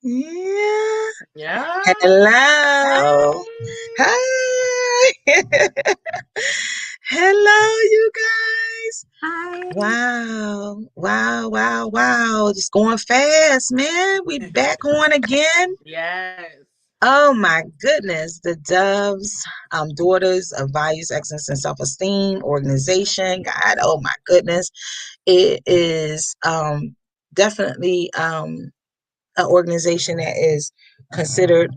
Yeah. Yeah. Hello. Hi. Hi. Hello, you guys. Hi. Wow. Wow. Wow. Wow. Just going fast, man. We back on again. Yes. Oh my goodness. The Doves, Daughters of Values, Excellence, and Self-Esteem organization. God, oh my goodness. It is definitely an organization that is considered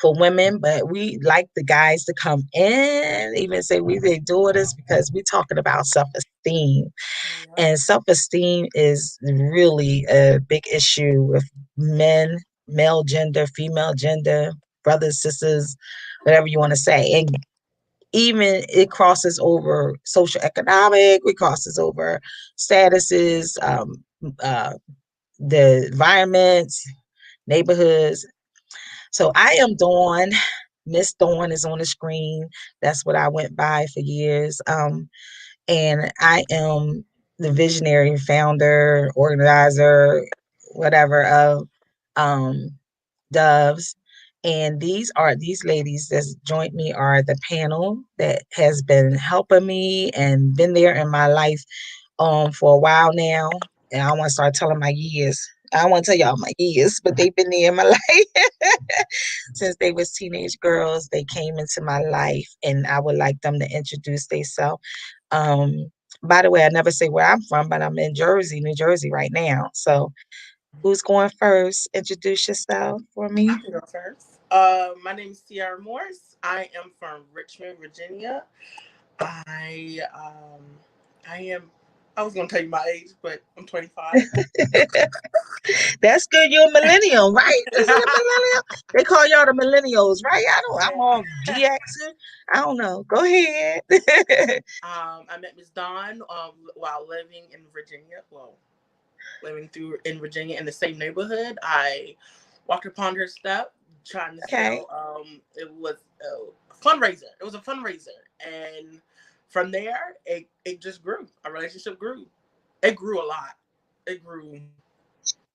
for women, but we like the guys to come in, even say we their daughters, because we're talking about self-esteem. Yep. And self-esteem is really a big issue with men, male gender, female gender, brothers, sisters, whatever you want to say. And even it crosses over social economic, it crosses over statuses, uh, the environments, neighborhoods. So I am Dawn. Miss Dawn is on the screen. That's what I went by for years. And I am the visionary founder, organizer, whatever of um, Doves. And these ladies that joined me are the panel that has been helping me and been there in my life for a while now. And I want to start telling my years. I don't want to tell y'all my years, but they've been there in my life since they was teenage girls. They came into my life, and I would like them to introduce themselves. Um, by the way, I never say where I'm from, but I'm in Jersey, New Jersey right now. So who's going first? Introduce yourself for I me. can go first. My name is Tiara Morris. I am from Richmond, Virginia. I um I am I was gonna tell you my age, but I'm 25. That's good. You're a millennial, right? Is it a millennial? They call y'all the millennials, right? I don't. I'm all Yeah. G X. I don't know. Go ahead. I met Miss Dawn while living in Virginia. Well, living through in Virginia in the same neighborhood. I walked upon her step trying to Okay. sell. It was a fundraiser. It was a fundraiser, and from there, it just grew. Our relationship grew. It grew a lot. It grew.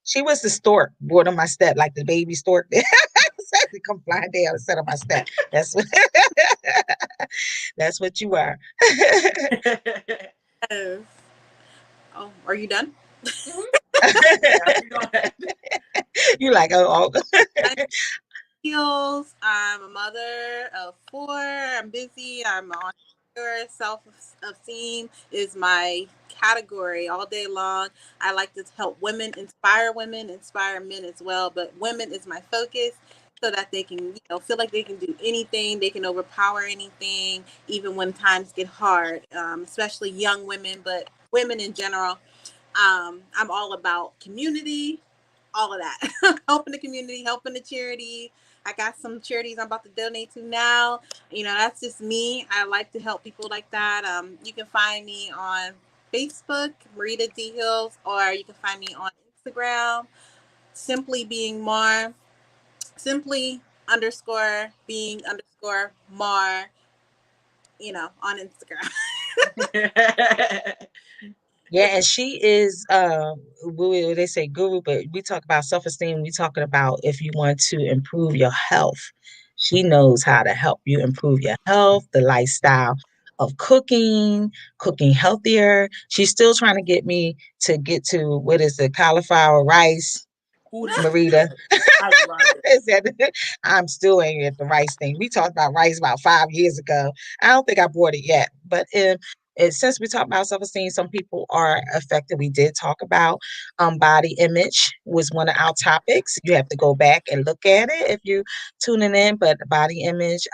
She was the stork, board on my step, like the baby stork. To come flying down and sit on my step. That's what. That's what you are. Yes. Oh, are you done? Yeah, you go ahead. You like oh. I'm Heels. I'm a mother of four. I'm busy. I'm on self-esteem is my category all day long. I like to help women, inspire men as well. But women is my focus so that they can, feel like they can do anything. They can overpower anything, even when times get hard, especially young women, but women in general. I'm all about community, all of that, helping the community, helping the charity. I got some charities I'm about to donate to now. That's just me. I like to help people like that. You can find me on Facebook, Marita D Hills, or you can find me on Instagram, simply being Mar, simply underscore being underscore Mar, on Instagram. Yeah, and she is they say guru, but we talk about self-esteem, we talking about if you want to improve your health. She knows how to help you improve your health, the lifestyle of cooking healthier. She's still trying to get me to get to what is the cauliflower rice, Ooh, Marita. I love it. Is that I'm still ain't at the rice thing. We talked about rice about 5 years ago. I don't think I bought it yet, but since we talk about self-esteem, some people are affected. We did talk about body image was one of our topics. You have to go back and look at it if you tuning in, but body image,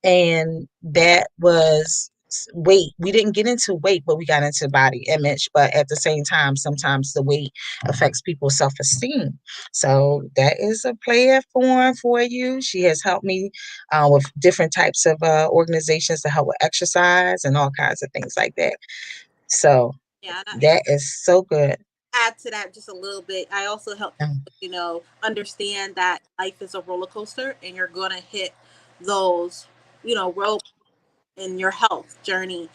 and that was weight. We didn't get into weight, but we got into body image. But at the same time, sometimes the weight affects people's self-esteem. So that is a platform for you. She has helped me with different types of organizations to help with exercise and all kinds of things like that. So Yeah, and that is so good. add to that just a little bit. I also help Um, people, understand that life is a roller coaster and you're gonna hit those, road in your health journey.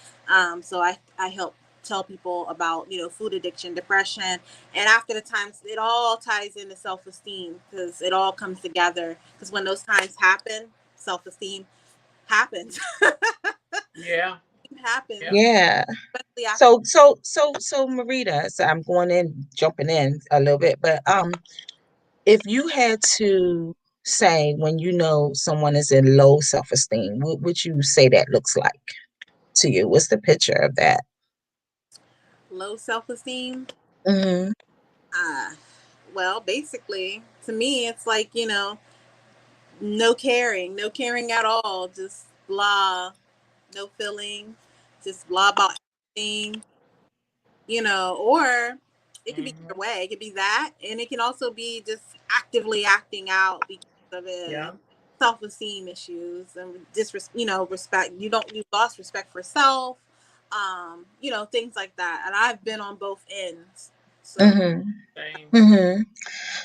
So I help. tell people about, food addiction, depression, and after the times, it all ties into self-esteem because it all comes together. Because when those times happen, self-esteem happens. Yeah. It happens, Yeah. Yeah. especially after. So Marita, so I'm going in, jumping in a little bit, but if you had to say when you know someone is in low self-esteem, what would you say that looks like to you? What's the picture of that? Low self-esteem. Hmm. uh well, basically, to me, it's like, no caring at all, just blah, no feeling, just blah about everything, or it could be Hmm. either way. It could be that, and it can also be just actively acting out because of Yeah. self-esteem issues and respect. You lost respect for self, things like that. And I've been on both ends, so. Hmm. Same. Hmm.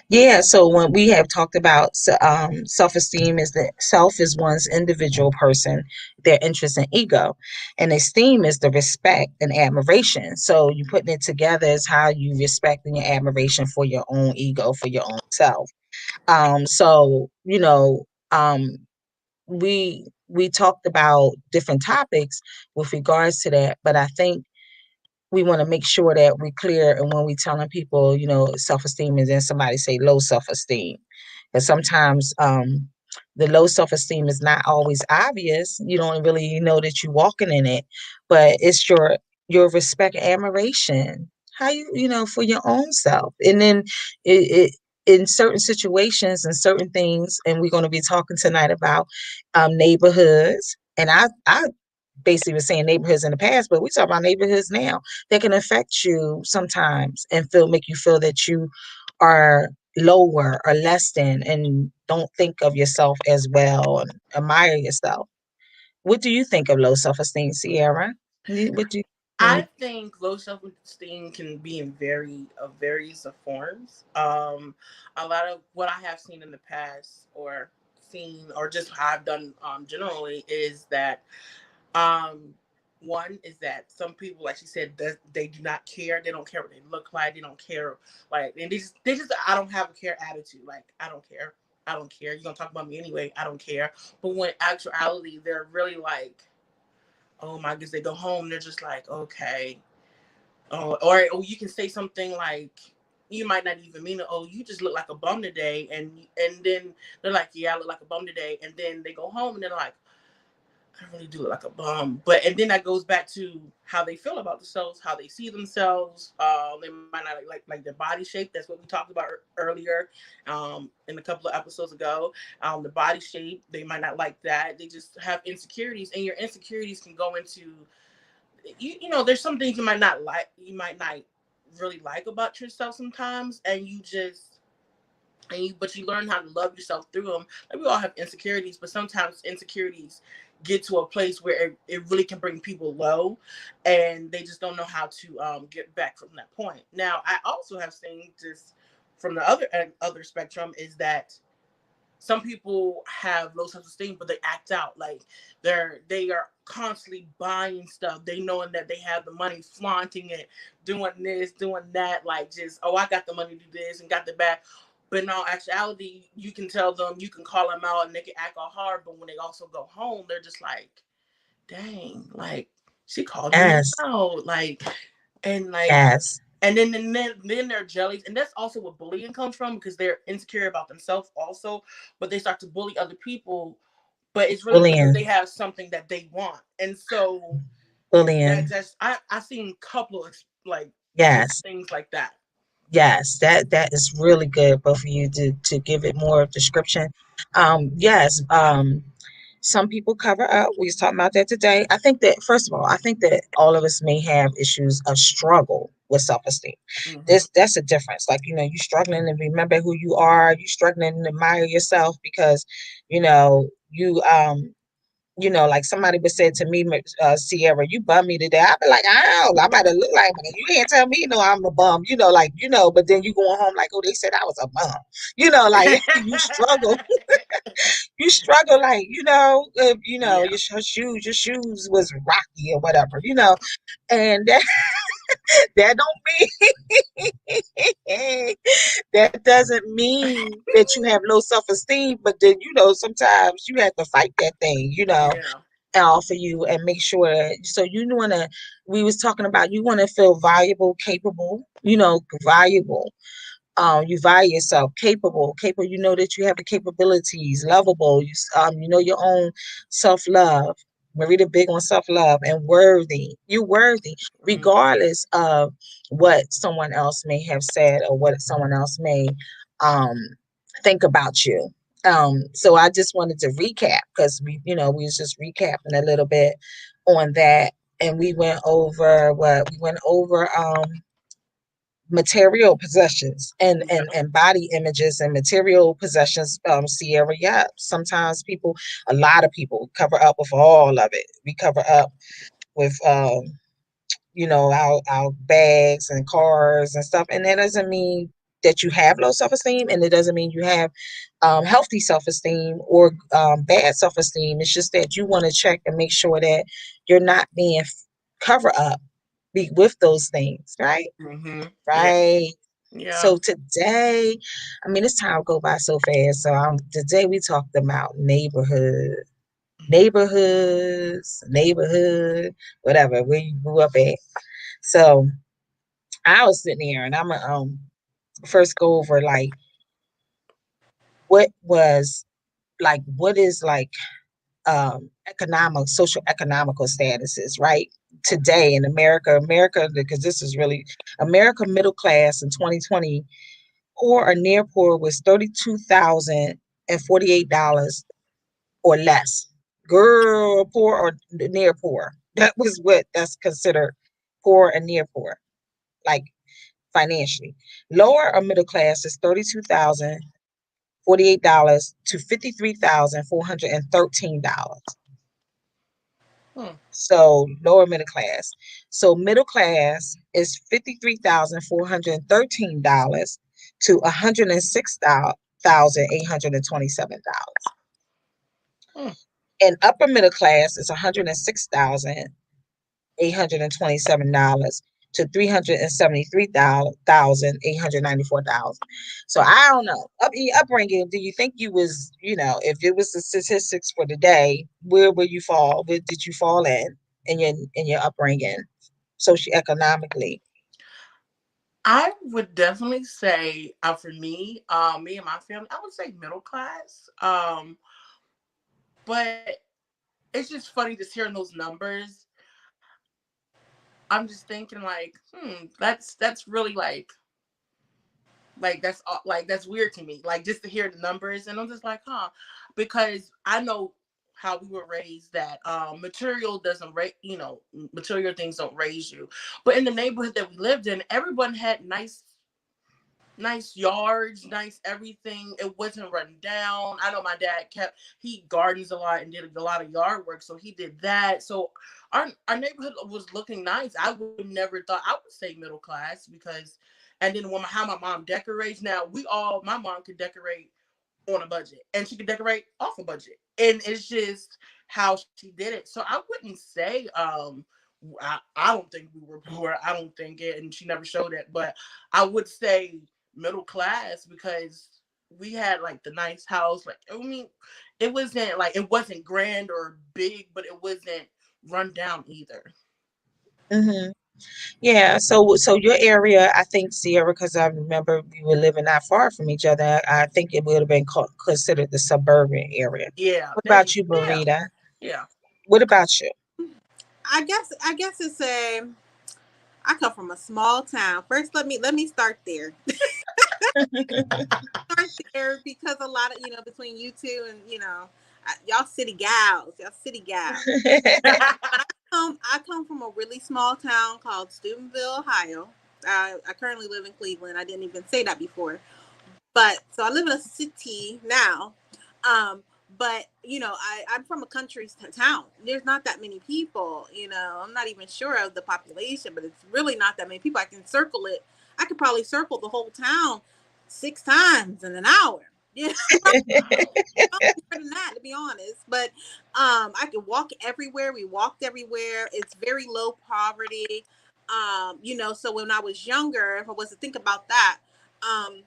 Yeah, so when we have talked about self-esteem is that self is one's individual person, their interest and ego, and esteem is the respect and admiration. So you putting it together is how you respect and your admiration for your own ego, for your own self. So we talked about different topics with regards to that, but I think we want to make sure that we're clear and when we telling people, self-esteem, and then somebody say low self-esteem. Because sometimes the low self-esteem is not always obvious. You don't really know that you're walking in it, but it's your respect, admiration, how for your own self. And then it in certain situations and certain things, and we're going to be talking tonight about neighborhoods. And I basically was saying neighborhoods in the past, but we talk about neighborhoods now that can affect you sometimes and make you feel that you are lower or less than and don't think of yourself as well and admire yourself. What do you think of low self-esteem, Sierra? What do you when I think low self esteem can be in various of forms. A lot of what I have seen in the past, or seen, or just how I've done generally, is that um, one is that some people, like she said, they do not care. They don't care what they look like. They don't care, like, and they just I don't have a care attitude. Like, I don't care. I don't care. You're gonna talk about me anyway. I don't care. But when actuality, they're really like, oh my goodness, they go home, they're just like, okay. Or you can say something like, you might not even mean it. Oh, you just look like a bum today, and then they're like, yeah, I look like a bum today, and then they go home and they're like, I really do look like a bum. But and then that goes back to how they feel about themselves, how they see themselves. They might not like their body shape. That's what we talked about earlier, in a couple of episodes ago. The body shape, they might not like that. They just have insecurities, and your insecurities can go into there's some things you might not like, you might not really like about yourself sometimes, and you just but you learn how to love yourself through them. Like, we all have insecurities, but sometimes insecurities get to a place where it really can bring people low, and they just don't know how to get back from that point. Now, I also have seen, just from the other spectrum, is that some people have low self-esteem, but they act out like they are constantly buying stuff. They knowing that they have the money, flaunting it, doing this, doing that, like, just, oh, I got the money to do this and got the bag. But in all actuality, you can tell them, you can call them out, and they can act all hard. But when they also go home, they're just like, dang, like, she called me yes, out, like, and like, yes, and then they're jellies, and that's also what bullying comes from, because they're insecure about themselves also, but they start to bully other people, but it's really because bullying, they have something that they want, and so bullying, that's I seen a couple of, like, just yes. things like that. Yes, that is really good, both of you, to give it more description. Yes, some people cover up. We was talking about that today. I think that first of all, I think that all of us may have issues of struggle with self-esteem. Hmm. That's a difference. Like, you struggling to remember who you are, you struggling to admire yourself because, like somebody would say to me, Sierra, you bum me today. I'd be like, ow, I might have looked like, but you can't tell me, no, I'm a bum, but then you going home like, oh, they said I was a bum, like you struggle, like, Yeah. your shoes was rocky or whatever, and That don't mean that doesn't mean that you have low self-esteem, but then sometimes you have to fight that thing, Yeah. for you and make sure that so you want to we was talking about you want to feel valuable, capable, valuable. You value yourself, capable. You know that you have the capabilities, lovable. You know your own self love. Marita big on self love and worthy. You worthy, Mm. regardless of what someone else may have said or what someone else may um, think about you. So I just wanted to recap because we was just recapping a little bit on that, and we went over material possessions Yeah. and body images and material possessions. Sierra, yeah, sometimes a lot of people cover up with all of it. We cover up with our bags and cars and stuff, and that doesn't mean that you have low self-esteem, and it doesn't mean you have healthy self-esteem or bad self-esteem. It's just that you want to check and make sure that you're not being cover up with those things, right? Mm-hmm. Yeah. Right. Yeah. So today, I mean, this time go by so fast. So today we talked about neighborhood, whatever, where you grew up at. So I was sitting here and I'm gonna first go over like what was what is social economical statuses, right? Today in America, because this is really America middle class in 2020. Poor or near poor was $32,048 or less. Girl, poor or near poor. That's considered poor and near poor, like financially. Lower or middle class is $32,048 to $53,413. Hmm. So lower middle class. So middle class is $53,413 to $106,827. Hmm. And upper middle class is $106,827 to $373,894. So I don't know. In your upbringing, do you think you was, if it was the statistics for the day, where will you fall? Where did you fall in your upbringing, socioeconomically? I would definitely say, for me, me and my family, I would say middle class. But it's just funny just hearing those numbers. I'm just thinking like, that's really like that's weird to me. Like just to hear the numbers, and I'm just like, because I know how we were raised that material doesn't rate, material things don't raise you. But in the neighborhood that we lived in, everyone had nice yards, nice everything. It wasn't run down. I know my dad he gardens a lot and did a lot of yard work, so he did that. So our neighborhood was looking nice. I would never thought I would say middle class because, and then how my mom decorates now, my mom could decorate on a budget and she could decorate off a budget, and it's just how she did it. So I wouldn't say I don't think we were poor. I don't think it, and she never showed it. But I would say middle class because we had like the nice house. Like I mean, it wasn't grand or big, but it wasn't run down either. Hmm. Yeah. So your area, I think, Sierra, because I remember we were living not far from each other. I think it would have been considered the suburban area. Yeah, What there about you. you, Yeah, Marita? yeah. What about you? I guess it's a. I come from a small town. First, let me start there. Start there because a lot of between you two and y'all city gals. I come from a really small town called Steubenville, Ohio. I currently live in Cleveland. I didn't even say that before. But so I live in a city now. Um, but I'm from a country town. There's not that many people. I'm not even sure of the population, but it's really not that many people. I can circle it. I could probably circle the whole town 6 times in an hour. Yeah, Wow. more than that, to be honest. But I could walk everywhere. We walked everywhere. It's very low poverty. So when I was younger, if I was to think about that, um,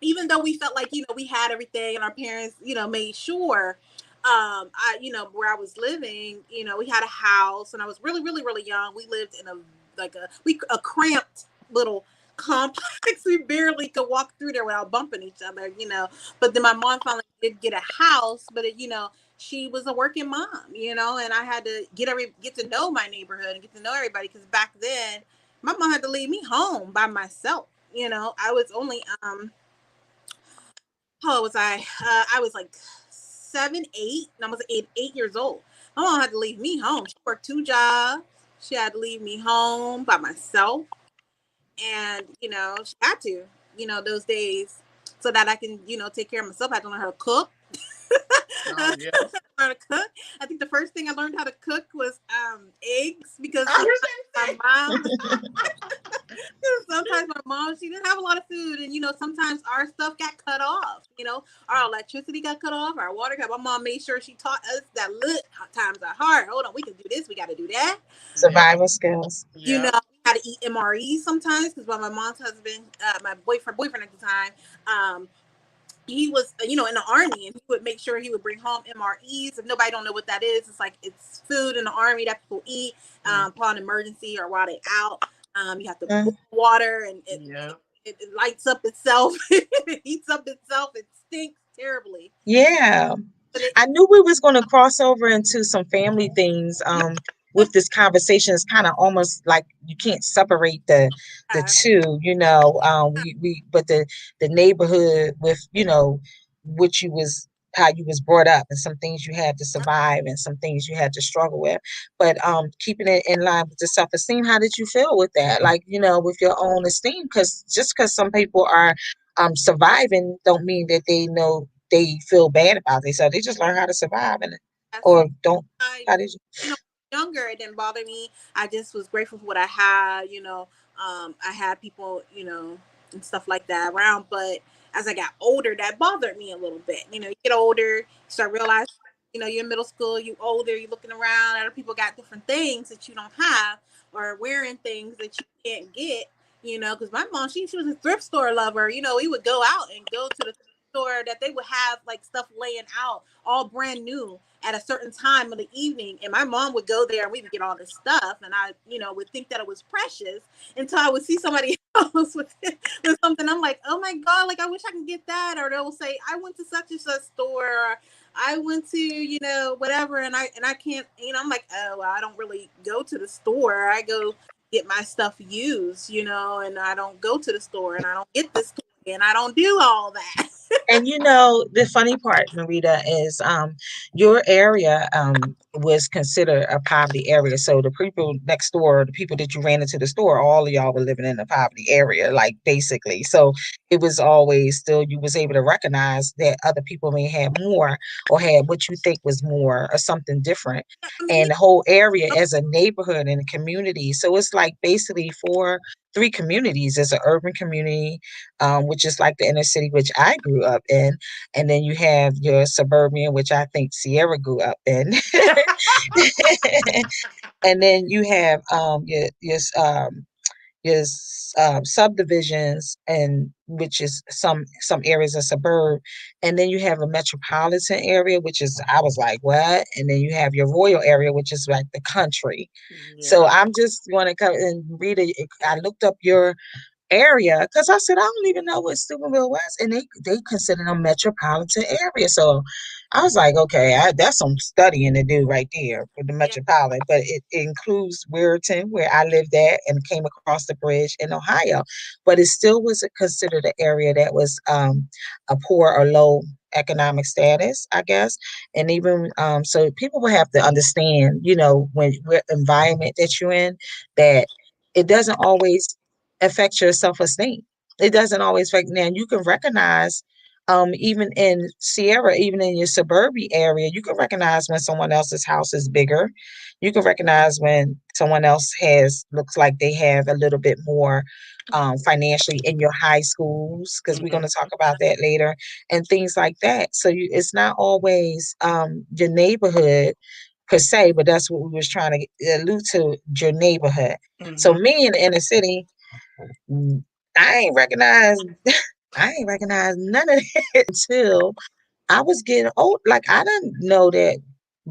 even though we felt like, we had everything and our parents, made sure, where I was living, we had a house and I was really, really, really young. We lived in a cramped little complex. We barely could walk through there without bumping each other. But then my mom finally did get a house, but she was a working mom, and I had to get to know my neighborhood and get to know everybody, because back then my mom had to leave me home by myself. I was only how old was I? I was like 7, 8, and I was 8 years old. My mom had to leave me home. She worked 2 jobs. She had to leave me home by myself, and she had to, those days, so that I can, take care of myself. I had to learn how to cook. Oh yes. Learn to cook. I think the first thing I learned how to cook was eggs, because I was my gonna say. mom sometimes my mom, she didn't have a lot of food, and sometimes our stuff got cut off. Our electricity got cut off, our water got. My mom made sure she taught us that look, times are hard. Hold on, we can do this. We got to do that. Yep. Survival skills. Yep. We had to eat MREs sometimes, because my mom's husband, my boyfriend at the time, he was, in the army, and he would make sure he would bring home MREs. If nobody don't know what that is, it's like it's food in the army that people eat upon emergency or while they out. You have to Mm, boil water, and Yep. it lights up itself. It heats up itself. It stinks terribly. yeah. But it, I knew we was going to cross over into some family things with this conversation. It's kind of almost like you can't separate the yeah, two, we but the neighborhood with, what you was how you was brought up and some things you had to survive and some things you had to struggle with. But keeping it in line with the self-esteem, how did you feel with that? Like, with your own esteem, because just because some people are surviving don't mean that they feel bad about themselves. They just learn how to survive and that's or don't. I, How did you? you know, younger, it didn't bother me. I just was grateful for what I had. I had people, and stuff like that around. But as I got older, that bothered me a little bit. You get older, you start realizing, you're in middle school, you older, you're looking around, other people got different things that you don't have, or wearing things that you can't get. Because my mom, she was a thrift store lover. We would go out and go to the store that they would have like stuff laying out all brand new at a certain time of the evening, and my mom would go there and we would get all this stuff, and I would think that it was precious until I would see somebody else with something. I'm like, oh my god, like I wish I could get that. Or they'll say, I went to such and such store, or I went to whatever, and I can't. I'm like, oh well, I don't really go to the store. I go get my stuff used, and I don't go to the store, and I don't get this toy, and I don't do all that. And the funny part, Marita, is your area was considered a poverty area. So the people next door, the people that you ran into the store, all of y'all were living in a poverty area, like basically. So it was always still you was able to recognize that other people may have more or had what you think was more or something different. I mean, And the whole area as a neighborhood and a community. So it's like basically three communities. There's an urban community, which is like the inner city, which I grew up in. And then you have your suburban, which I think Sierra grew up in. And then you have subdivisions, and which is some areas of suburb, and then you have a metropolitan area, which is I was like what, and then you have your royal area, which is like the country. So Yeah. I'm just going to come and read it. I looked up your area because I said I don't even know what Steubenville was, and they consider them metropolitan area. So I was like, okay, that's some studying to do right there for the yeah, metropolitan. But it includes Weirton, where I lived at and came across the bridge in Ohio, but it still was considered an area that was a poor or low economic status, I guess. And even so people will have to understand, when what environment that you're in, that it doesn't always affect your self-esteem. It doesn't always affect. Now you can recognize, even in Sierra, even in your suburban area, you can recognize when someone else's house is bigger. You can recognize when someone else looks like they have a little bit more financially in your high schools, because we're going Mhm. to talk about that later, and things like that. So it's not always your neighborhood per se, but that's what we was trying to allude to, your neighborhood. So Hmm. me in the inner city, mm, I ain't recognize I ain't recognize none of it until I was getting old. Like I didn't know that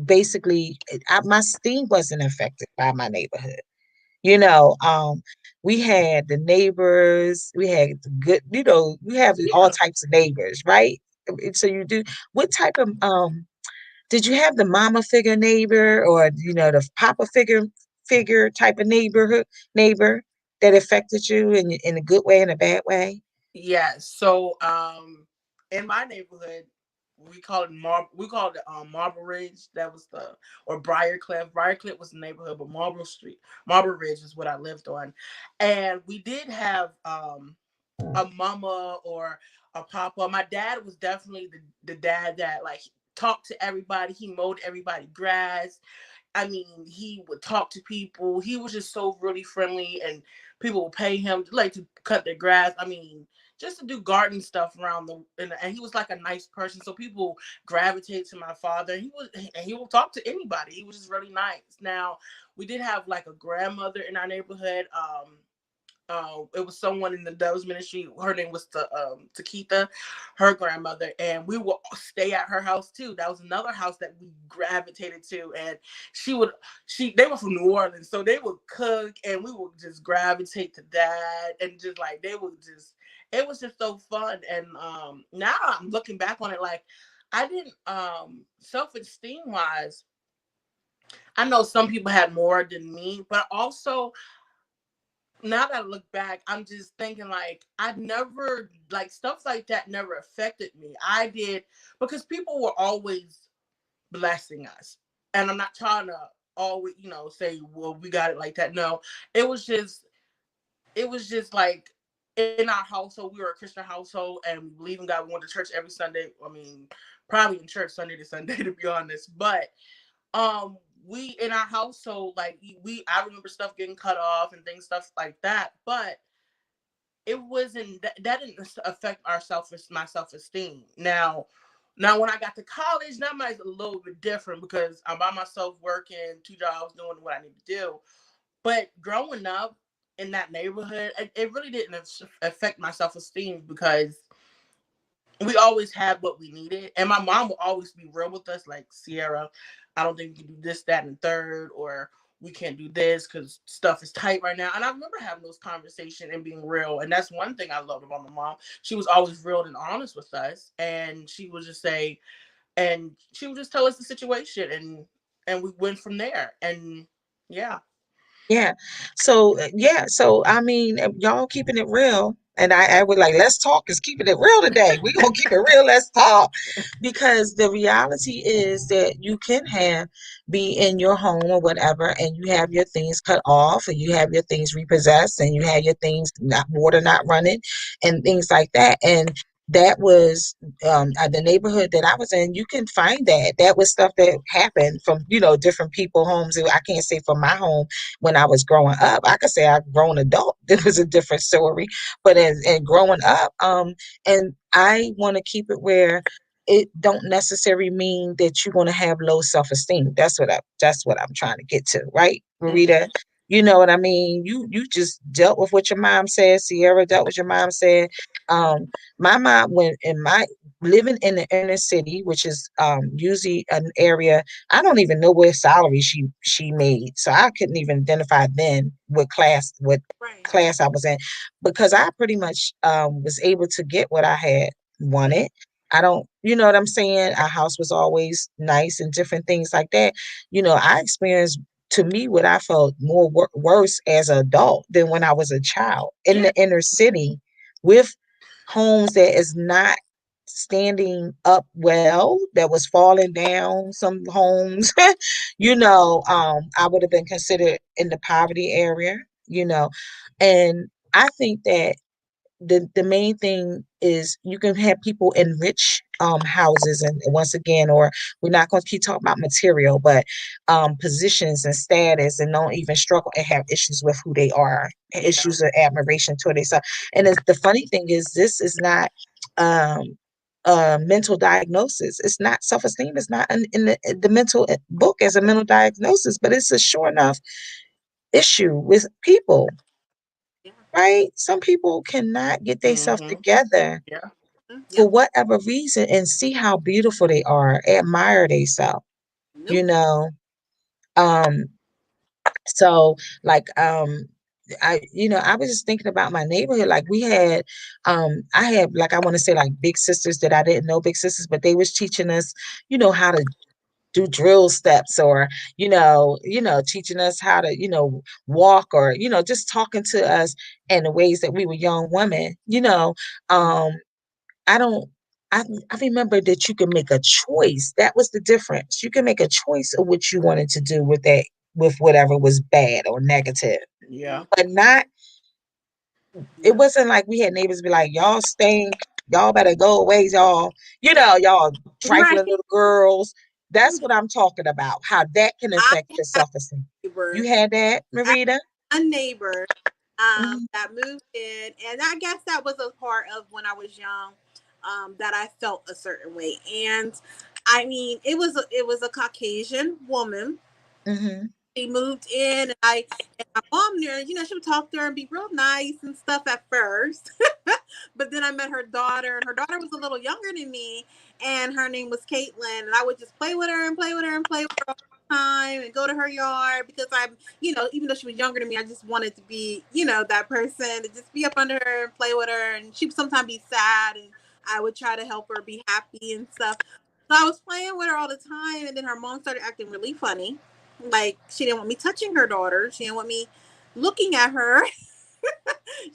basically my steam wasn't affected by my neighborhood. You know, we had the neighbors, we had the good, we have all Yeah. types of neighbors, right? So you do, what type of did you have the mama figure neighbor, or the papa figure type of neighbor that affected you in a good way and a bad way? Yes. So, in my neighborhood, we called it Marble Ridge. That was the or Briarcliff. Briarcliff was the neighborhood, but Marble Ridge is what I lived on, and we did have a mama or a papa. My dad was definitely the dad that like talked to everybody. He mowed everybody grass. I mean, he would talk to people. He was just so really friendly, and people would pay him like to cut their grass. I mean, just to do garden stuff around and he was like a nice person, so people gravitate to my father. He will talk to anybody. He was just really nice. Now, we did have like a grandmother in our neighborhood. It was someone in the Doves ministry. Her name was Takitha, her grandmother, and we would stay at her house too. That was another house that we gravitated to, and she would they were from New Orleans, so they would cook, and we would just gravitate to that, and just like they would just it was just so fun. And now I'm looking back on it, like I didn't self esteem wise. I know some people had more than me, but also now that I look back, I'm just thinking like I never like stuff like that never affected me. I did because people were always blessing us. And I'm not trying to always, say, well, we got it like that. No. It was just like in our household, we were a Christian household and we believe in God. We went to church every Sunday. I mean, probably in church Sunday to Sunday to be honest. But we in our household, like I remember stuff getting cut off and things stuff like that, but it wasn't that didn't affect my self-esteem. Now when I got to college, that might be a little bit different because I'm by myself working 2 jobs doing what I need to do. But growing up in that neighborhood, it really didn't affect my self-esteem because we always had what we needed. And my mom will always be real with us, like, Sierra, I don't think we can do this, that, and third, or we can't do this because stuff is tight right now. And I remember having those conversations and being real. And that's one thing I loved about my mom. She was always real and honest with us. And she would just tell us the situation, and we went from there. And yeah. Yeah. So I mean, y'all keeping it real. And I would like, let's talk, is keeping it real today. We gonna keep it real, let's talk. Because the reality is that you can be in your home or whatever, and you have your things cut off, and you have your things repossessed, and you have your things not water not running, and things like that. And that was the neighborhood that I was in. You can find that was stuff that happened from different people homes. I can't say from my home when I was growing up. I could say I've grown adult. It was a different story. But and growing up, and I want to keep it where it don't necessarily mean that you're going to have low self-esteem. That's what I'm trying to get to, right, Marita? Hmm. You know what I mean? You just dealt with what your mom said. Sierra dealt with your mom said. Um, my mom went in my living in the inner city, which is usually an area I don't even know what salary she made, so I couldn't even identify then Right. class I was in, because I pretty much was able to get what I had wanted. I don't, you know what I'm saying? Our house was always nice and different things like that. I experienced, to me, what I felt more worse as an adult than when I was a child in Yeah. the inner city with homes that is not standing up well, that was falling down, some homes. I would have been considered in the poverty area, and I think that the main thing is you can have people in rich houses, and once again, or we're not going to keep talking about material, but positions and status, and don't even struggle and have issues with who they are, Yeah. issues of admiration toward themselves. And the funny thing is, this is not um mental diagnosis. It's not self-esteem. It's not in the mental book as a mental diagnosis, but it's a sure enough issue with people, Yeah. right? Some people cannot get themselves Mm-hmm. together Yeah. for Yep. whatever reason and see how beautiful they are, admire themselves, you Nope. know. Um, so like I was just thinking about my neighborhood. Like we had I had like I want to say like big sisters that I didn't know big sisters, but they was teaching us, how to do drill steps or teaching us how to walk or just talking to us in the ways that we were young women. um I don't I remember that you can make a choice. That was the difference. You can make a choice of what you wanted to do with that, with whatever was bad or negative, Yeah. but not, it Yeah. wasn't like we had neighbors be like, y'all stink, y'all better go away, y'all, y'all Right. trifling little girls. That's what I'm talking about, how that can I affect your had self-esteem. a You neighbor, had that, I Marita? had a neighbor Hmm. that moved in, and I guess that was a part of when I was young, that I felt a certain way. And I mean, it was a Caucasian woman. Hmm. She moved in, and my mom there, she would talk to her and be real nice and stuff at first. But then I met her daughter, and her daughter was a little younger than me, and her name was Caitlin, and I would just play with her and play with her and play with her all the time and go to her yard because even though she was younger than me, I just wanted to be, that person to just be up under her and play with her, and she would sometimes be sad, and I would try to help her be happy and stuff. So I was playing with her all the time, and then her mom started acting really funny. Like she didn't want me touching her daughter. She didn't want me looking at her.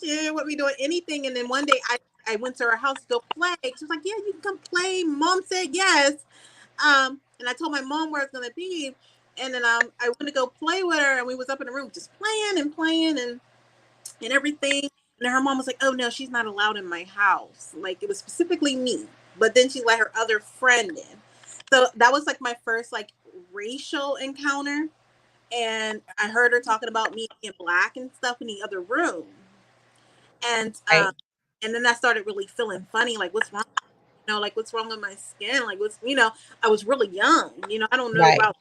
She didn't want me doing anything. And then one day I went to her house to go play. She was like, "Yeah, you can come play." Mom said yes. And I told my mom where it's gonna be. And then I went to go play with her, and we was up in the room just playing and playing and everything. And then her mom was like, "Oh no, she's not allowed in my house." Like it was specifically me. But then she let her other friend in. So that was like my first like racial encounter, and I heard her talking about me being black and stuff in the other room, and Right, and then I started really feeling funny, like what's wrong, like what's wrong with my skin, like I was really young, I don't know right, about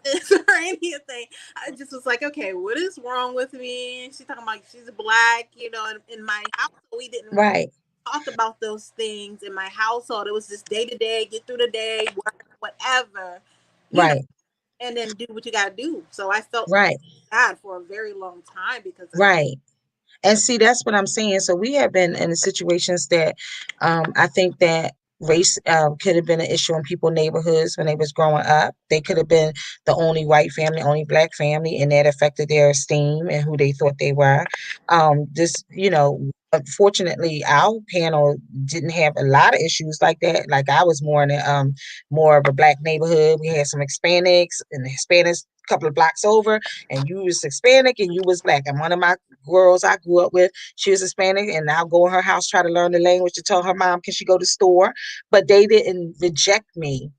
this or anything. I just was like, okay, what is wrong with me? And she's talking about she's black, in my household we didn't right, talk about those things in my household. It was just day to day, get through the day, work, whatever, you know, right, and then do what you gotta do. So I felt right, bad for a very long time because of that. right. And see, that's what I'm saying. So we have been in the situations that I think that race could have been an issue in people's neighborhoods when they was growing up. They could have been the only white family, only black family, and that affected their esteem and who they thought they were. Unfortunately, our panel didn't have a lot of issues like that. Like I was more in a more of a black neighborhood. We had some Hispanics and the Hispanics a couple of blocks over, and you was Hispanic and you was black. And one of my girls I grew up with, she was Hispanic, and I'll go in her house, try to learn the language to tell her mom, can she go to the store? But they didn't reject me,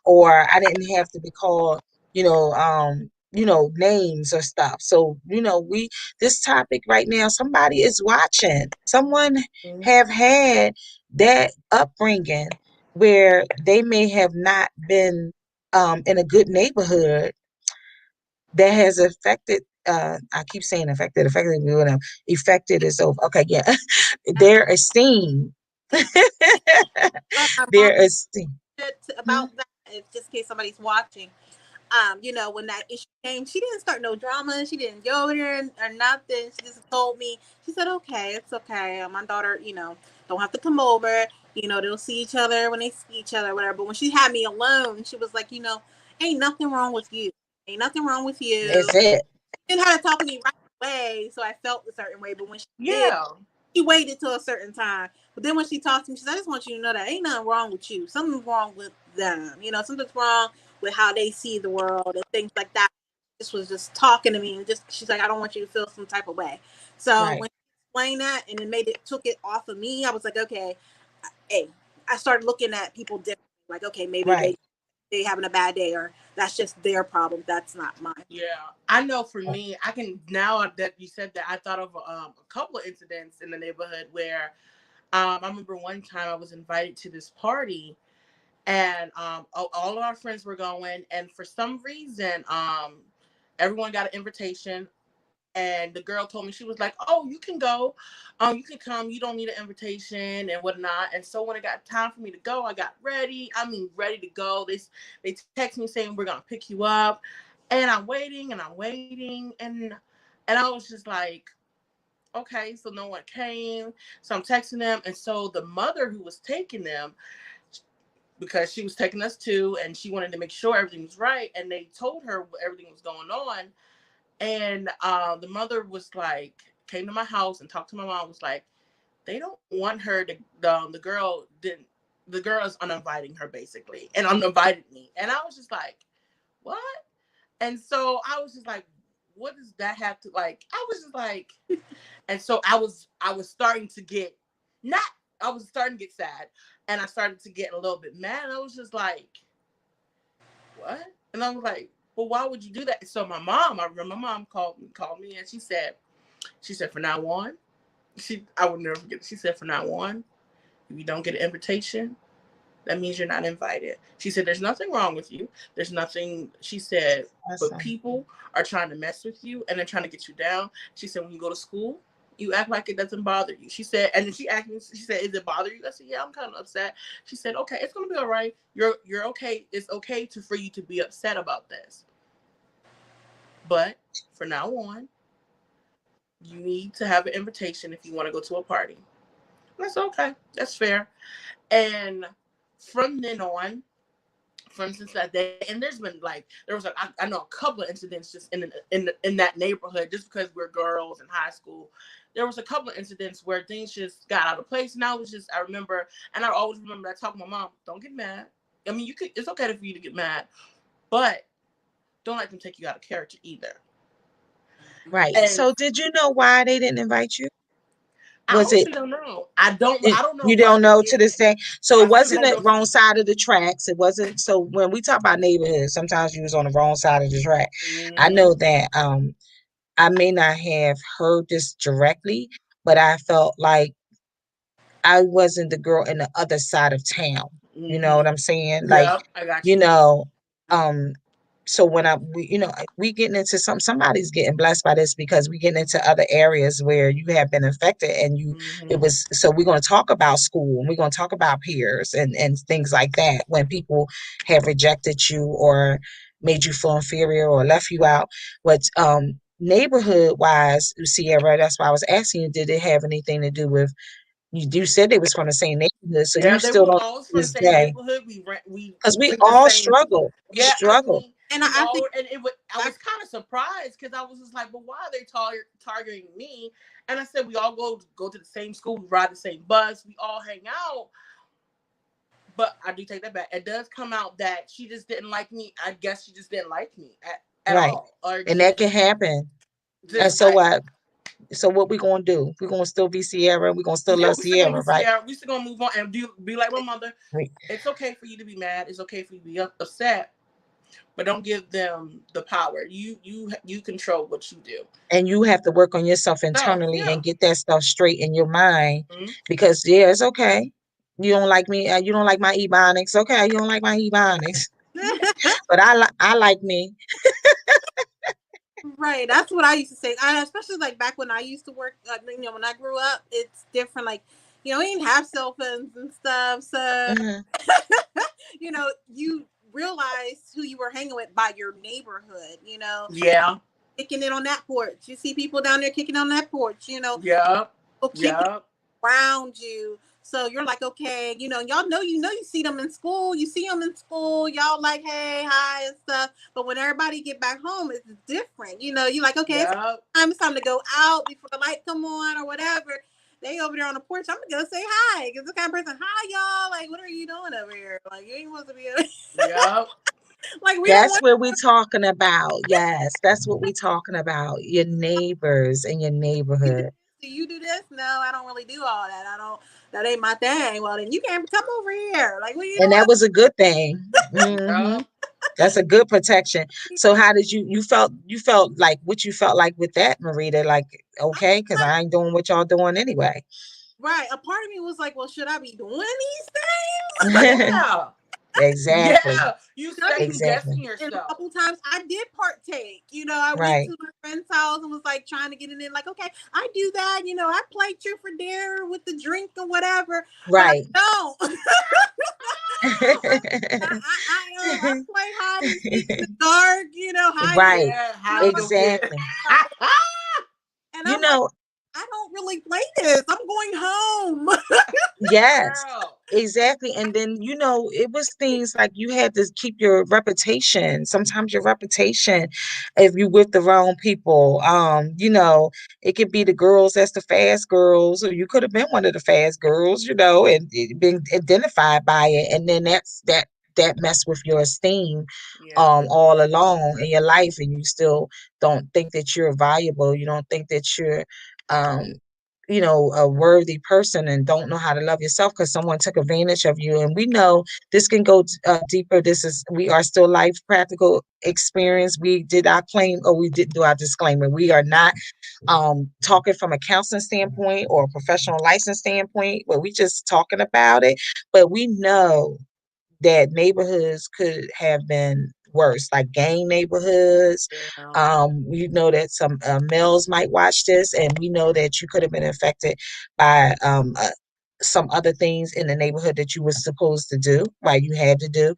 or I didn't have to be called, names or stuff. So, we this topic right now, somebody is watching. Someone have had that upbringing where they may have not been in a good neighborhood that has affected I keep saying affected affected is over. Okay, yeah. Their esteem. But my mom Their esteem. said Hmm? about that, if just in case somebody's watching, when that issue came, she didn't start no drama. She didn't go over there or nothing. She just told me. She said, "Okay, it's okay. My daughter, don't have to come over. They'll see each other when they see each other, whatever." But when she had me alone, she was like, "Ain't nothing wrong with you. Ain't nothing wrong with you." That's it. She didn't have to talk to me right away, so I felt a certain way. But when she did, Yeah. she waited till a certain time. But then when she talked to me, she said, "I just want you to know that ain't nothing wrong with you. Something's wrong with them. Something's wrong with how they see the world and things like that." This was just talking to me, and just she's like, "I don't want you to feel some type of way." So Right, when she explained that, and it took it off of me, I was like, okay, hey, I started looking at people differently. Like, okay, maybe right, they having a bad day, or that's just their problem. That's not mine. Yeah, I know for me, I can now that you said that, I thought of a couple of incidents in the neighborhood where I remember one time I was invited to this party, and all of our friends were going, and for some reason, everyone got an invitation. And the girl told me, she was like, "Oh, you can go, you can come. You don't need an invitation and whatnot." And so when it got time for me to go, I got ready. I mean, ready to go. They text me saying, "We're gonna pick you up," and I'm waiting, and I was just like, okay, so no one came. So I'm texting them, and so the mother who was taking them, because she was taking us too, and she wanted to make sure everything was right, and they told her everything was going on. And the mother was like, came to my house and talked to my mom, was like, they don't want her to, the girl didn't, the girl is uninviting her basically, and uninvited me. And I was just like, what? And so I was just like, what does that have to, like, I was just like, and so I was starting to get, not, I was starting to get sad, and I started to get a little bit mad. And I was just like, what? And I was like, well, why would you do that? So my mom, I remember my mom called me, and she said, from now on, I would never forget. She said, from now on, if you don't get an invitation, that means you're not invited. She said, there's nothing wrong with you. There's nothing, she said, but Awesome. people are trying to mess with you, and they're trying to get you down. She said, when you go to school, you act like it doesn't bother you. She said, and then she asked me, she said, is it bother you? I said, yeah, I'm kind of upset. She said, okay, it's gonna be all right. You're okay. It's okay for you to be upset about this. But for now on, you need to have an invitation if you want to go to a party. That's okay. That's fair. And from then on, from since that day, and there's been like, there was like, I know a couple of incidents just in that neighborhood, just because we're girls in high school. There was a couple of incidents where things just got out of place, and I was just, I remember, and I always remember I talked to my mom, don't get mad. I mean, you could, it's okay for you to get mad, but don't let them take you out of character either. Right. And So did you know why they didn't invite you? I Was it honestly don't know. I don't. it, I don't know you why don't they know to this didn't. day? So it I still wasn't don't the know. wrong side of the tracks. It wasn't, so when we talk about neighborhoods, sometimes you was on the wrong side of the track. I Mm-hmm. know that I may not have heard this directly, but I felt like I wasn't the girl in the other side of town. You know Mm-hmm. what I'm saying? Like, Yep, I got you you. know, um, so when we getting into somebody's getting blessed by this because we getting into other areas where you have been affected and it Mm-hmm. was, so we're going to talk about school and we're going to talk about peers and things like that when people have rejected you or made you feel inferior or left you out. But neighborhood wise, Sierra, that's why I was asking you, did it have anything to do with, you said they was from the same neighborhood, so Yeah, you they still were don't always to from the this same day, neighborhood. We because we took the all same. struggle. We Yeah, I struggle. mean, And we I all think were, and it was. I back was kind of surprised because I was just like, "But why are they targeting me?" And I said, "We all go to the same school, we ride the same bus, we all hang out." But I do take that back. It does come out that she just didn't like me. I guess she just didn't like me at Right. all, or And that can just happen. And just so what? So what we gonna do? We're gonna still be Sierra. We're gonna still yeah, love we still gonna be Sierra, right? Sierra. We still gonna move on and be like my mother. Right. It's okay for you to be mad. It's okay for you to be upset, but don't give them the power. You control what you do. And you have to work on yourself So internally yeah. and get that stuff straight in your mind, Mm-hmm. because yeah, it's okay. You don't like me. You don't like my ebonics. Okay, you don't like my ebonics, but I like me. right, that's what I used to say. I especially like back when I used to work. When I grew up, it's different. Like, we didn't have cell phones and stuff, so Mhm. you realize who you were hanging with by your neighborhood. Yeah. Kicking it on that porch. You see people down there kicking on that porch. Yep. People kicking Yep. around you. So you're like, okay, y'all you see them in school. You see them in school. Y'all like, hey, hi, and stuff. But when everybody get back home, it's different. You're like, okay, Yep. it's time to go out before the light come on or whatever. They over there on the porch. I'm gonna go say hi. Cause the kind of person, hi y'all. Like, what are you doing over here? Like, you ain't supposed to be Yep. like we don't That's want. what we talking about. Yes, that's what we talking about. Your neighbors in your You do neighborhood. this? Do you do this? No, I don't really do all that. I don't. That ain't my thing. Well, then you can't come over here. Like, what are you And that was a good thing. Yep. That's a good protection. So how did you felt like what you felt like with that, Marita? Like, okay, because doing? I ain't doing what y'all doing anyway. right. A part of me was like, well, should I be doing these things? Yeah. Exactly. Yeah. You Should I be second Exactly. guessing And a yourself. couple times I did partake. I went Right. to my friend's house and was like trying to get it in. Like, okay, I do that. I plate you for dinner with the drink or whatever, but I Right. don't. I play hide and seek in the dark. Hiding. Right. Yeah, You hide know, in your kid. Exactly. and You I'm like, know, I don't really play this. I'm going home. yes, Girl. exactly. And then, it was things like you had to keep your reputation. Sometimes your reputation, if you with the wrong people, it could be the girls that's the fast girls, or you could have been one of the fast girls, and it been identified by it. And then that mess with your esteem Yeah. all along in your life, and you still don't think that you're valuable. You don't think that you're um a worthy person, and don't know how to love yourself because someone took advantage of you. And we know this can go deeper. We are still life practical experience. We did our claim, or we didn't do our disclaimer. We are not talking from a counseling standpoint or a professional license standpoint, but we just talking about it. But we know that neighborhoods could have been worse, like gang neighborhoods. Yeah. We know that some males might watch this, and we know that you could have been affected by some other things in the neighborhood that you were supposed to do, right? You had to do.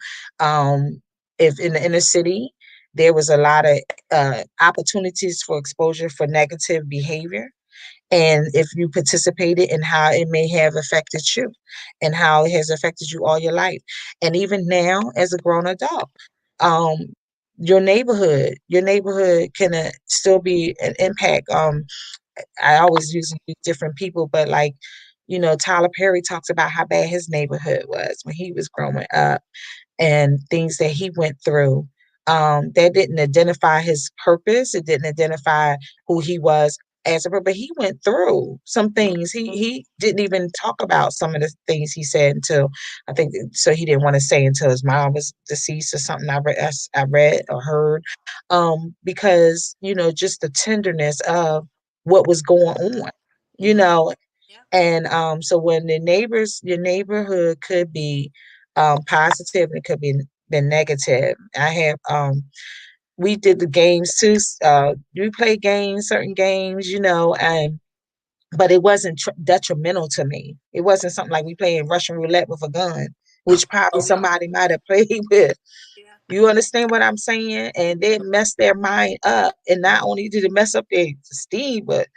If in the inner city, there was a lot of opportunities for exposure for negative behavior, and if you participated in how it may have affected you and how it has affected you all your life. And even now as a grown adult, um your neighborhood can still be an impact. I always use different people, but like, Tyler Perry talks about how bad his neighborhood was when he was growing up, and things that he went through, that didn't identify his purpose. It didn't identify who he was as a person. But he went through some things. He didn't even talk about some of the things he said until, I think, so he didn't want to say until his mom was deceased or something. I read or heard, because just the tenderness of what was going on, you Mm-hmm. know Yeah. and so when your neighborhood could be positive, and it could be negative. I have we did the games too. We played games, certain games, and but it wasn't detrimental to me. It wasn't something like we playing Russian roulette with a gun, which probably Oh no. somebody might have played with. Yeah. You understand what I'm saying? And they mess their mind up. And not only did it mess up their esteem, but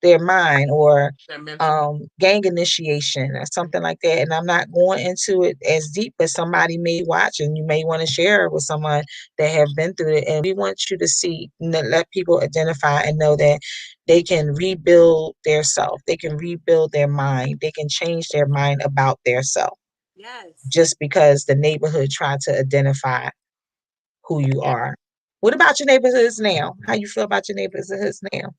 their mind, or That mental. gang initiation or something like that. And I'm not going into it as deep, but somebody may watch and you may want to share it with someone that have been through it. And we want you to see, let people identify and know that they can rebuild their self. They can rebuild their mind. They can change their mind about their self, Yes. just because the neighborhood tried to identify who you Yeah. are. What about your neighborhoods now? How you feel about your neighborhoods now?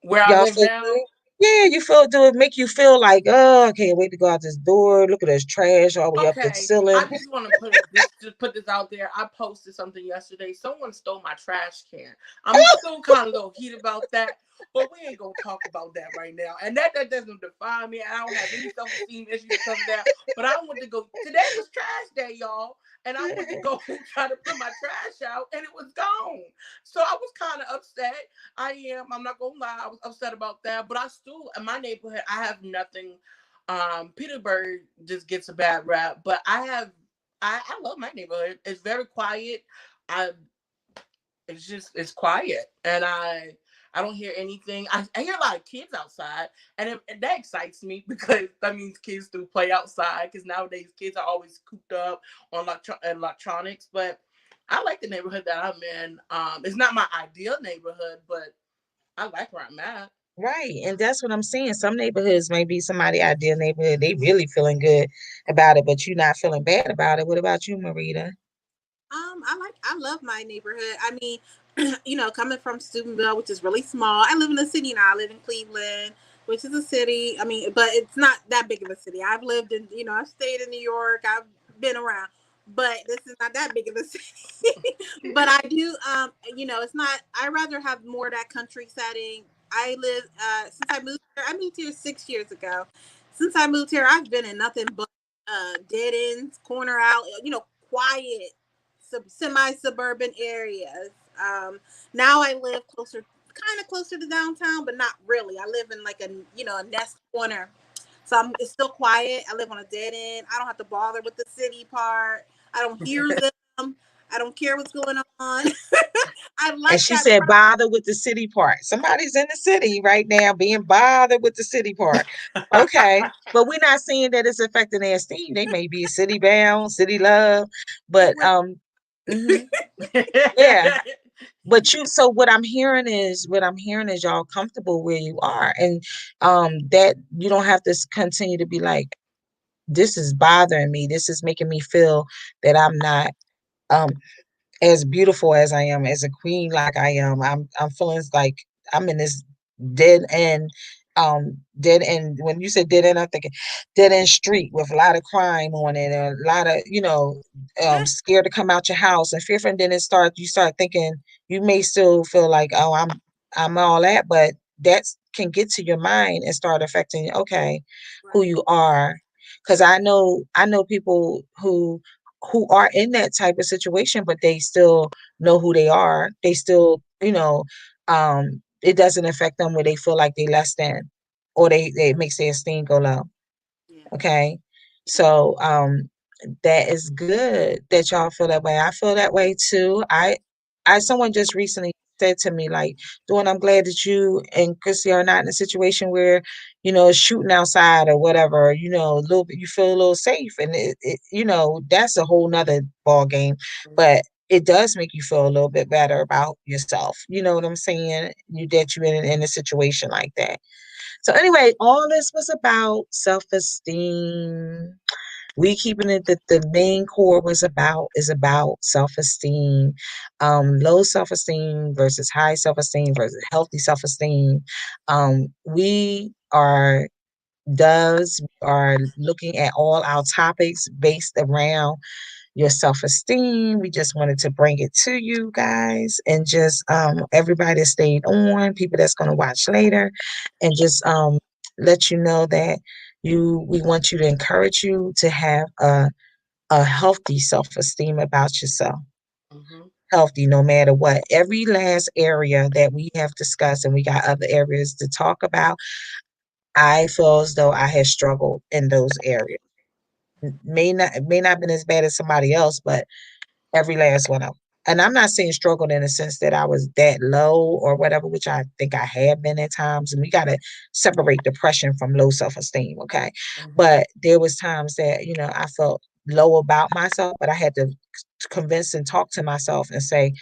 Where I Y'all live feel now. good? Yeah, do it make you feel like, oh, I can't wait to go out this door. Look at this trash all the way up the Okay, ceiling. I just want to put this out there. I posted something yesterday. Someone stole my trash can. I'm still kind of a little heated about that, but we ain't gonna talk about that right now. And that doesn't define me. I don't have any self esteem issues because of that. But I went to go. Today was trash day, y'all, and I went to go try to put my trash out, and it was gone. So I was kind of upset. I am. I'm not gonna lie. I was upset about that. But I still, in my neighborhood, I have nothing. Petersburg just gets a bad rap, but I love my neighborhood. It's very quiet. I it's quiet, and I don't hear anything. I hear a lot of kids outside, and that excites me because that means kids do play outside. Because nowadays kids are always cooped up on electronics. But I like the neighborhood that I'm in. It's not my ideal neighborhood, but I like where I'm at. Right. And that's what I'm saying. Some neighborhoods may be somebody ideal neighborhood. They really feeling good about it, but you're not feeling bad about it. What about you, Marita? I love my neighborhood. I mean, coming from Steubenville, which is really small. I live in a city now. I live in Cleveland, which is a city. I mean, but it's not that big of a city. I've lived in, I've stayed in New York. I've been around, but this is not that big of a city. But I do, it's not. I rather have more of that country setting. I live since I moved here. I moved here 6 years ago. Since I moved here, I've been in nothing but dead ends, corner out, quiet, semi suburban areas. Now I live kind of closer to downtown, but not really. I live in like a nest corner, so it's still quiet. I live on a dead end. I don't have to bother with the city part. I don't hear them. I don't care what's going on. I And like she that. said, bother with the city part. Somebody's in the city right now being bothered with the city part. Okay. But we're not saying that it's affecting their esteem. They may be city bound, city love, but mhm, yeah. But so what I'm hearing is y'all comfortable where you are, and that you don't have to continue to be like, this is bothering me. This is making me feel that I'm not um as beautiful as I am, as a queen like I am. I'm feeling like I'm in this dead end, dead end. When you said dead end, I'm thinking dead end street with a lot of crime on it, and a lot of, Yeah, scared to come out your house and fearful. And then you start thinking you may still feel like, oh, I'm all that, but that can get to your mind and start affecting, okay, who right. you are. Because I know people who are in that type of situation, but they still know who they are. They still, it doesn't affect them where they feel like they less than, or they it makes their esteem go low. Yeah, Okay. yeah. So that is good that y'all feel that way. I feel that way too. I someone just recently said to me, like, Dawn, I'm glad that you and Chrissy are not in a situation where, shooting outside or whatever, a little bit, you feel a little safe. And that's a whole nother ball game. But it does make you feel a little bit better about yourself. You know what I'm saying? That you're in a situation like that. So anyway, all this was about self-esteem. We keeping it that the main core is about self-esteem. Low self-esteem versus high self-esteem versus healthy self-esteem. We are looking at all our topics based around your self-esteem. We just wanted to bring it to you guys, and just everybody that stayed on, people that's going to watch later, and just let you know that we want you to encourage you to have a healthy self-esteem about yourself. Mhm. Healthy no matter what. Every last area that we have discussed, and we got other areas to talk about, I feel as though I have struggled in those areas. May not been as bad as somebody else, but every last one of them. And I'm not saying struggled in the sense that I was that low or whatever, which I think I have been at times. And we got to separate depression from low self-esteem, okay? Mhm. But there was times that, I felt low about myself, but I had to convince and talk to myself and say,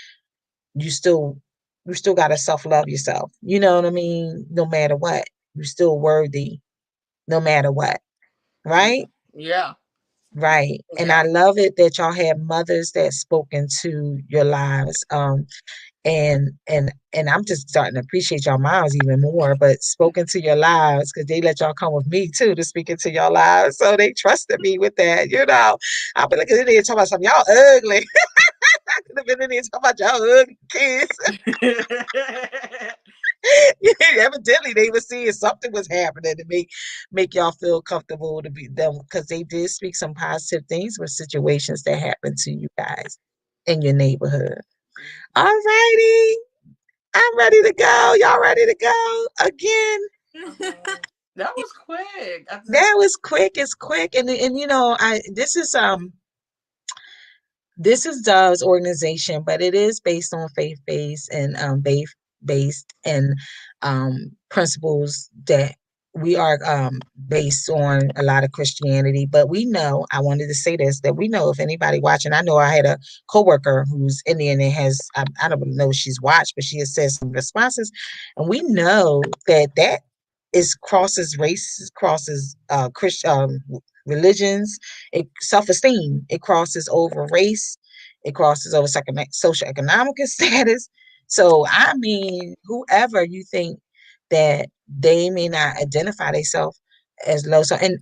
you still you still got to self-love yourself. You know what I mean? No matter what, you're still worthy no matter what, right? Yeah. Right. And I Yeah. love it that y'all have mothers that spoke into your lives. And I'm just starting to appreciate y'all moms even more, but spoken to your lives because they let y'all come with me too to speak into your lives. So they trusted me with that. I'll be looking in there talking about something, y'all ugly. I could have been in there talking about y'all ugly kids. Evidently they were seeing something was happening to make y'all feel comfortable to be them, because they did speak some positive things with situations that happened to you guys in your neighborhood. All righty. I'm ready to go. Y'all ready to go again? That was quick. I That just. was quick. It's quick. And I this is Dove's organization, but it is based on faith-based and faith-based and principles that we are based on a lot of Christianity. But we know, I wanted to say this, that we know if anybody watching, I know I had a coworker who's Indian and I don't know if she's watched, but she has said some responses, and we know that is crosses races, crosses Christian religions, it self-esteem, it crosses over race, it crosses over social economic status. So I mean, whoever you think that they may not identify themselves as low, so, and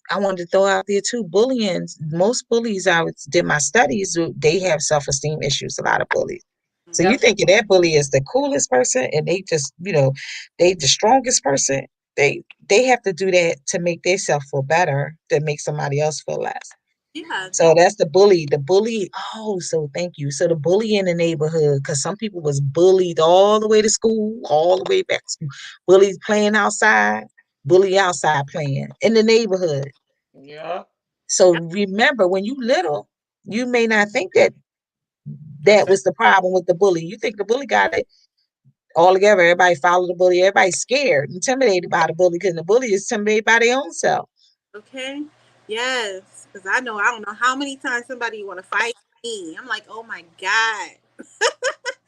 I wanted to throw out there too, bullying. Most bullies, did my studies, they have self-esteem issues, a lot of bullies. So you Yep. thinking that bully is the coolest person and they just, they the strongest person. They have to do that to make themselves feel better, to make somebody else feel less. Yeah, So that's the bully. The bully. Oh, so thank you. So the bully in the neighborhood, because some people was bullied all the way to school, all the way back to school. Bullies playing outside, bully outside playing in the neighborhood. Yep. So yeah, remember, when you little, you may not think that that Affect. was the problem with the bully. You think the bully got it all together. Everybody follow the bully. Everybody's scared, intimidated by the bully because the bully is intimidated by their own self. okay. Yes, because I don't know how many times somebody want to fight me. I'm like, oh my God.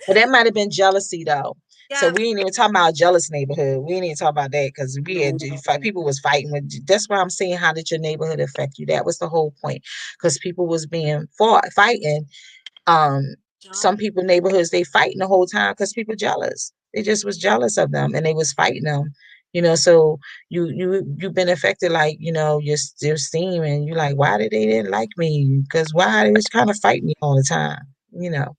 But that might have been jealousy though. So Yeah, we ain't even talking about a jealous neighborhood. We ain't even talking about that because we had No. people was fighting with. That's why I'm saying, how did your neighborhood affect you? That was the whole point, because people was being fighting. Um, jump. some people neighborhoods they fighting the whole time because people jealous. They just was jealous of them and they was fighting them. So you've been affected, like your esteem, and you like, why did they didn't like me? Because why they was kind of fighting me all the time. You know.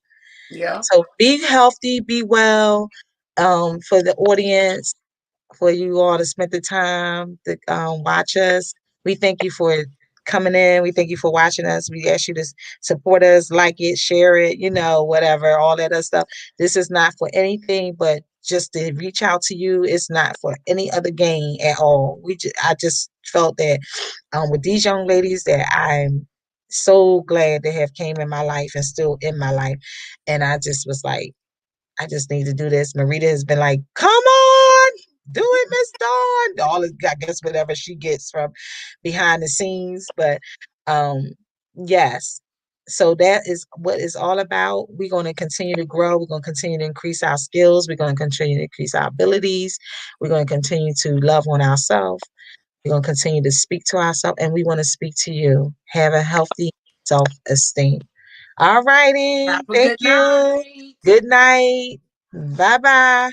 Yeah. So be healthy, be well. For the audience, for you all to spend the time to watch us. We thank you for coming in. We thank you for watching us. We ask you to support us, like it, share it, whatever, all that other stuff. This is not for anything but just to reach out to you. It's not for any other gain at all. I just felt that with these young ladies that I'm so glad they have came in my life and still in my life. And I just was like, I just need to do this. Marita has been like, come on, do it, Miss Dawn. All of, I guess whatever she gets from behind the scenes. But um, yes. So that is what it's all about. We're going to continue to grow. We're going to continue to increase our skills. We're going to continue to increase our abilities. We're going to continue to love on ourselves. We're going to continue to speak to ourselves, and we want to speak to you. Have a healthy self-esteem. All righty. Have a Thank good you. night. Good night. Bye bye.